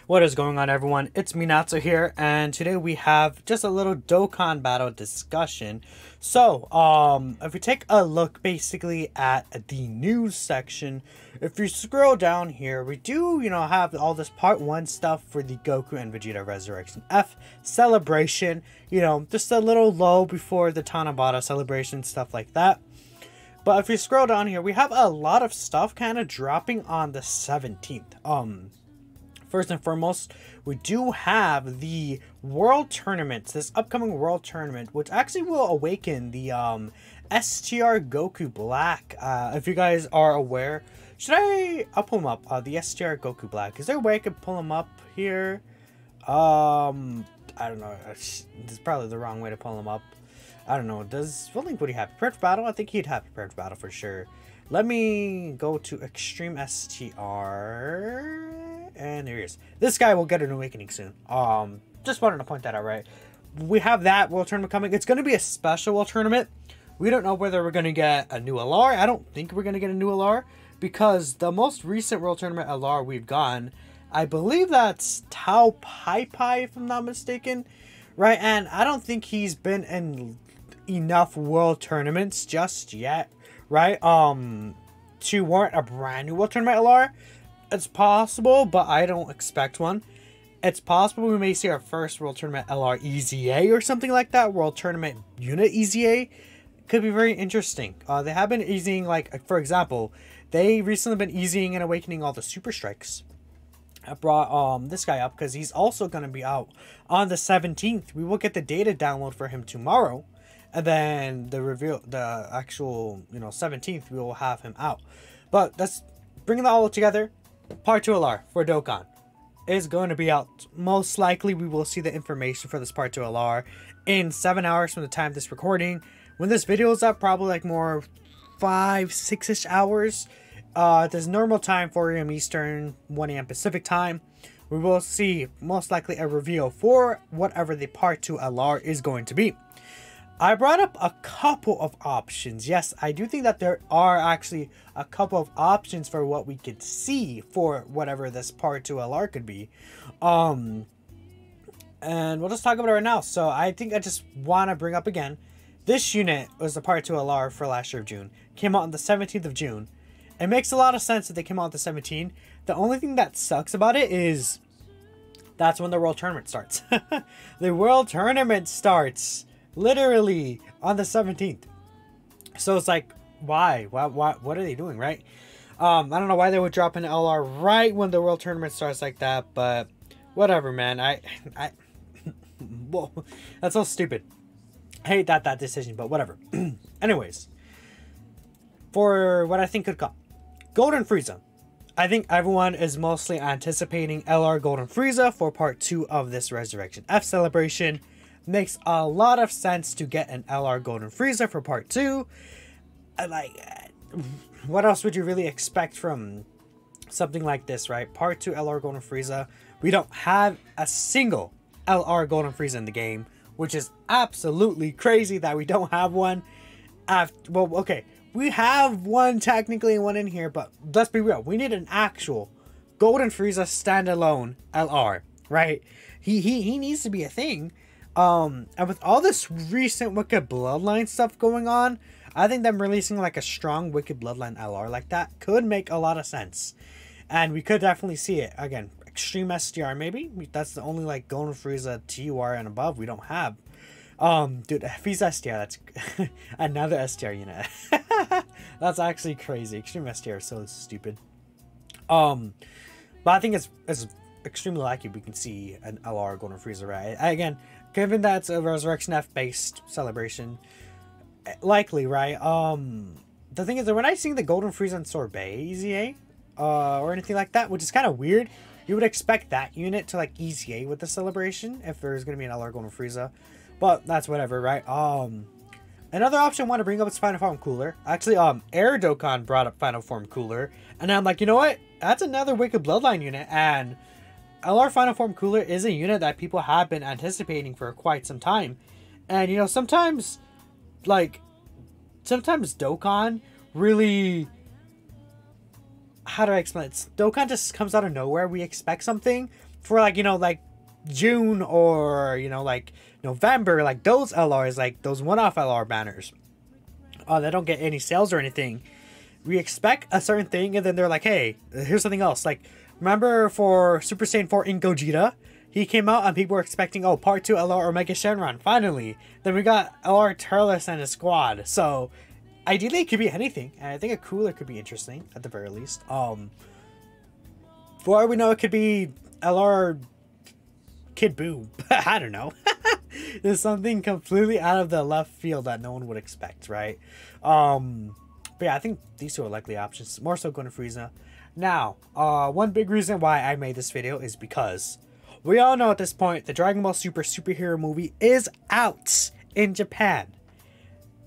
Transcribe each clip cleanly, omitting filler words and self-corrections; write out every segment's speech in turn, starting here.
What is going on, everyone? It's me, Natsu here, and today we have just a little Dokkan battle discussion. So, if we take a look basically at the news section, if you scroll down here, we do, have all this part 1 stuff for the Goku and Vegeta Resurrection F celebration. Just a little low before the Tanabata celebration, stuff like that. But if you scroll down here, we have a lot of stuff kind of dropping on the 17th. First and foremost, we do have the World Tournament, this upcoming World Tournament, which actually will awaken the STR Goku Black. If you guys are aware, I'll pull him up, the STR Goku Black. Is there a way I could pull him up here? I don't know, this is probably the wrong way to pull him up. I don't know, what link would he have? Prepared for Battle? I think he'd have Prepared for Battle for sure. Let me go to Extreme STR. And there he is. This guy will get an awakening soon. Just wanted to point that out, right? We have that World Tournament coming. It's going to be a special World Tournament. We don't know whether we're going to get a new LR. I don't think we're going to get a new LR. Because the most recent World Tournament LR we've gotten, I believe that's Tao Pai Pai, if I'm not mistaken. Right? And I don't think he's been in enough World Tournaments just yet. Right? To warrant a brand new World Tournament LR. It's possible, but I don't expect one. It's possible we may see our first World Tournament LR EZA or something like that. World Tournament Unit EZA. Could be very interesting. They have been easing, like, for example, they recently been easing and awakening all the Super Strikes. I brought this guy up because he's also going to be out on the 17th. We will get the data download for him tomorrow. And then the actual, 17th, we will have him out. But let's bring it all together. Part 2 LR for Dokkan is going to be out. Most likely we will see the information for this Part 2 LR in 7 hours from the time of this recording. When this video is up, probably like more 5-6ish hours. There's normal time, 4 AM Eastern, 1 AM Pacific time. We will see most likely a reveal for whatever the Part 2 LR is going to be. I brought up a couple of options. Yes, I do think that there are actually a couple of options for what we could see for whatever this Part 2 LR could be. And we'll just talk about it right now. So I think I just want to bring up again, this unit was the Part 2 LR for last year of June. Came out on the 17th of June. It makes a lot of sense that they came out on the 17th. The only thing that sucks about it is that's when the World Tournament starts. The World Tournament starts literally on the 17th. So it's like, why? What are they doing, right? I don't know why they would drop an LR right when the World Tournament starts like that, but whatever, man. Whoa, that's so stupid. I hate that decision, but whatever. Anyways, for what I think could come, Golden Frieza. I think everyone is mostly anticipating LR Golden Frieza for Part 2 of this Resurrection F celebration. Makes a lot of sense to get an LR Golden Frieza for Part 2. What else would you really expect from something like this, right? Part 2 LR Golden Frieza. We don't have a single LR Golden Frieza in the game, which is absolutely crazy that we don't have one. Well, okay, we have one technically, one in here, but let's be real. We need an actual Golden Frieza standalone LR, right? He needs to be a thing. And with all this recent Wicked Bloodline stuff going on, I think them releasing like a strong Wicked Bloodline LR like that could make a lot of sense. And we could definitely see it. Again, Extreme STR maybe? That's the only like Golden Frieza TUR and above we don't have. Dude, if he's STR, that's another STR unit. That's actually crazy. Extreme STR is so stupid. But I think it's extremely likely we can see an LR Golden Frieza, right? Again, given that it's a Resurrection F based celebration, likely, right? The thing is that when I see the Golden Frieza and Sorbet EZA, or anything like that, which is kind of weird, you would expect that unit to like EZA with the celebration if there's going to be an LR Golden Frieza, but that's whatever, right? Another option I want to bring up is Final Form Cooler. Actually, Air Dokkan brought up Final Form Cooler, and I'm like, you know what? That's another Wicked Bloodline unit, and LR Final Form Cooler is a unit that people have been anticipating for quite some time. And, sometimes Dokkan really... How do I explain it? Dokkan just comes out of nowhere. We expect something, for like, like June or, like November, like those LRs, like those one-off LR banners, they don't get any sales or anything. We expect a certain thing, and then they're like, hey, here's something else. Like, remember for Super Saiyan 4 in Gogeta? He came out and people were expecting, oh, part 2 LR Omega Shenron, finally. Then we got LR Turles and his squad. So, ideally it could be anything. And I think a cooler could be interesting, at the very least. For all we know, it could be LR Kid Boo. I don't know. There's something completely out of the left field that no one would expect, right? But yeah, I think these two are likely options. More so going to Frieza. Now, one big reason why I made this video is because we all know at this point the Dragon Ball Super superhero movie is out in Japan.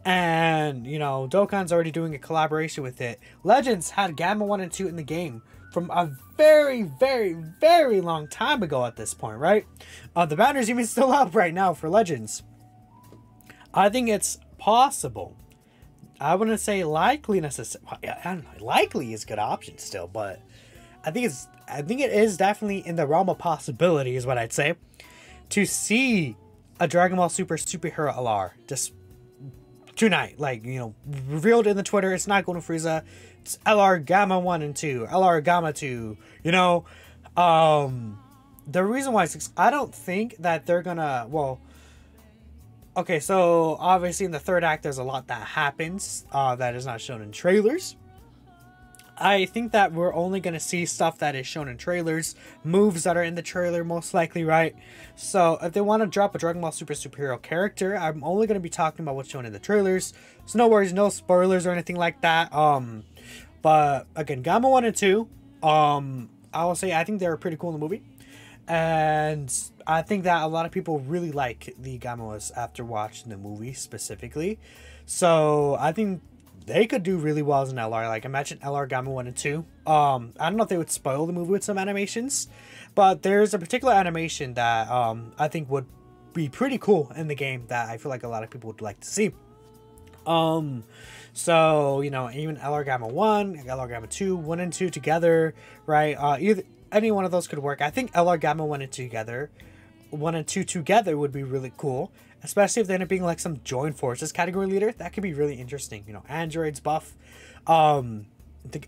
And, Dokkan's already doing a collaboration with it. Legends had Gamma 1 and 2 in the game from a very, very, very long time ago at this point, right? The banner's even still up right now for Legends. I think it's possible. I wouldn't say likely necessarily. I don't know. Likely is a good option still, but I think it is definitely in the realm of possibility, is what I'd say, to see a Dragon Ball Super superhero LR just tonight. Like, revealed in the Twitter. It's not going to Frieza. It's LR Gamma 1 and 2, LR Gamma 2. The reason why is I don't think that they're gonna. Well. Okay, so obviously in the third act, there's a lot that happens that is not shown in trailers. I think that we're only going to see stuff that is shown in trailers, moves that are in the trailer most likely, right? So if they want to drop a Dragon Ball Super superhero character, I'm only going to be talking about what's shown in the trailers. So no worries, no spoilers or anything like that. But again, Gamma 1 and 2, I will say I think they were pretty cool in the movie. And I think that a lot of people really like the Gammas after watching the movie specifically. So I think they could do really well as an LR. Like, imagine LR Gamma 1 and 2. I don't know if they would spoil the movie with some animations, but there's a particular animation that I think would be pretty cool in the game that I feel like a lot of people would like to see. So, even LR Gamma 1, LR Gamma 2, 1 and 2 together, right? Any one of those could work. I think LR Gamma 1 and 2 together would be really cool. Especially if they end up being like some joint forces category leader. That could be really interesting. Androids buff. I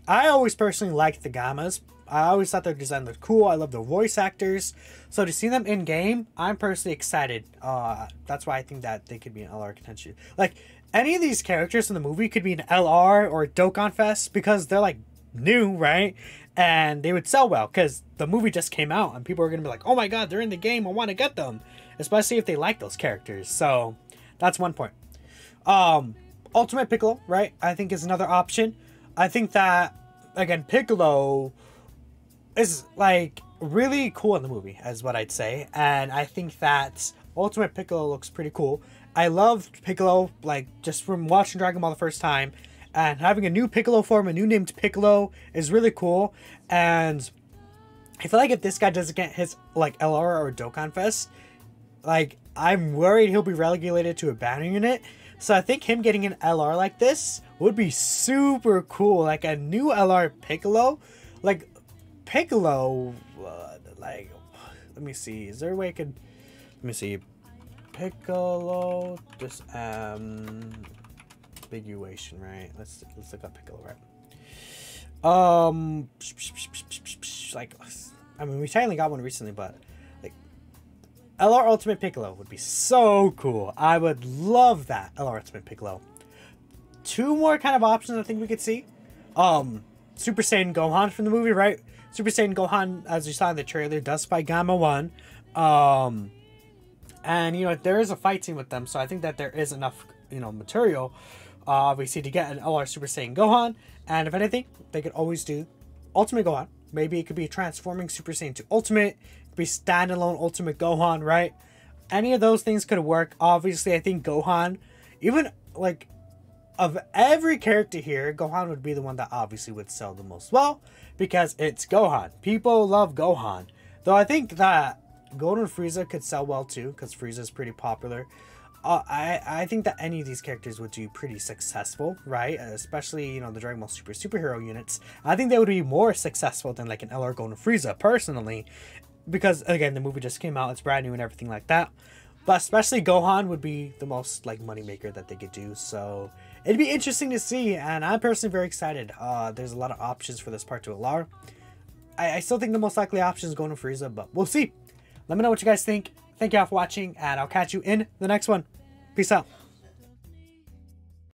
always personally liked the Gammas. I always thought their design looked cool. I love the voice actors. So to see them in game, I'm personally excited. That's why I think that they could be an LR contention. Like, any of these characters in the movie could be an LR or a Dokkan Fest because they're like new, right? And they would sell well because the movie just came out and people are going to be like, oh my god, they're in the game, I want to get them. Especially if they like those characters. So that's one point. Ultimate Piccolo, right, I think is another option. I think that, again, Piccolo is like really cool in the movie, is what I'd say. And I think that Ultimate Piccolo looks pretty cool. I loved Piccolo, like, just from watching Dragon Ball the first time. And having a new Piccolo form, a new named Piccolo, is really cool. And I feel like if this guy doesn't get his, like, LR or Dokkan Fest, like, I'm worried he'll be relegated to a banner unit. So I think him getting an LR like this would be super cool. Like, a new LR Piccolo. Like, Piccolo, like, let me see. Is there a way I could, let me see. Piccolo, just, ambiguation, right? Let's look up Piccolo, right? Like, I mean, we technically got one recently, but like, LR Ultimate Piccolo would be so cool. I would love that, LR Ultimate Piccolo. Two more kind of options I think we could see. Super Saiyan Gohan from the movie, right? Super Saiyan Gohan, as you saw in the trailer, does fight Gamma 1. And, there is a fight scene with them, so I think that there is enough, material, obviously, to get an LR Super Saiyan Gohan. And if anything, they could always do Ultimate Gohan. Maybe it could be transforming Super Saiyan to Ultimate. It could be standalone Ultimate Gohan, right? Any of those things could work. Obviously, I think Gohan, even, like, of every character here, Gohan would be the one that obviously would sell the most well, because it's Gohan. People love Gohan. Though I think that Golden Frieza could sell well too, because Frieza is pretty popular. I think that any of these characters would do pretty successful, right? Especially, the Dragon Ball Super superhero units. I think they would be more successful than like an LR Golden Frieza, personally. because again, the movie just came out, it's brand new and everything like that. But especially Gohan would be the most like moneymaker that they could do. So it'd be interesting to see, and I'm personally very excited. There's a lot of options for this part to Alar. I still think the most likely option is going to Frieza, but we'll see. Let me know what you guys think. Thank you all for watching, and I'll catch you in the next one. Peace out.